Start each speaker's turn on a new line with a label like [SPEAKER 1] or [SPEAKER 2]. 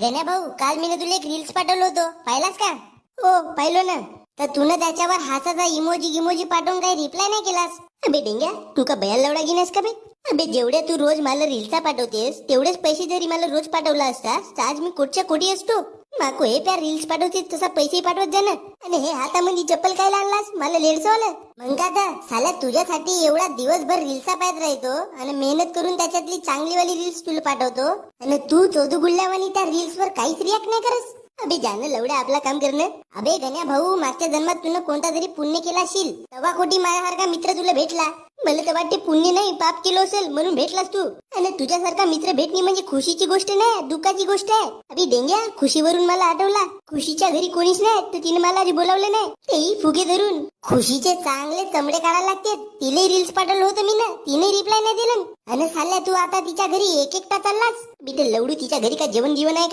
[SPEAKER 1] गण्या भाऊ, काल मी तुला एक रील्स पाठवलं होतं, पाहिलास का? हो पाहिलो ना. तर तू त्याच्यावर हासाचा इमोजी गिमोजी पाठवून काही रिप्लाय नाही केलास. अबे डेंग्या, तू का बयाल लवडा गिनेस का बे? अबे जेवढ्या तू रोज मला रील्सा पाठवतेस तेवढेच पैसे जरी मला रोज पाठवला असतास तर आज मी कोटच्या कोटी असतो. माको हे प्या रील्स पाठवतेस तसा पैसे पाठवत जा ना. आणि हे हातामध्ये चप्पल काय आणलास मला लेडसवलं मग का आता साला तुझ्यासाठी एवढा दिवसभर रील्सा पाहत राहतो आणि मेहनत करून त्याच्यातली चांगलीवाली रील्स तुला पाठवतो आणि तू चोदू गुल्ल्यावानी त्या रील्स वर काहीच रिॲक्ट नाही करस. अबे जाणं लवड्या आपला काम करणं. अबे गण्या भाऊ, मागच्या जन्मात तुला कोणता तरी पुण्य केला असेल तेव्हा कोटी माझ्यासारखा मित्र तुला भेटला. मला तर वाटते पुण्य नाही पाप केलं असेल म्हणून भेटलास तू. आणि तुझ्यासारखा मित्र भेटणे म्हणजे खुशीची गोष्ट नाही, दुःखाची गोष्ट आहे. अबे डेंग्या, खुशीवरून मला आठवला खुशीच्या घरी कोणीच नाही तर तिने मला आधी बोलावलं नाही, तेही फुगे धरून. खुशीचे चांगले चमडे काढायला लागते. तिने रील्स पाठवलं होतं मी ना, तिने रिप्लाय नाही दिलं. आणि साल्या तू आता तिच्या घरी एक एकटा चाललास. बी ते लवडू तिच्या घरी का जेवण आहे का?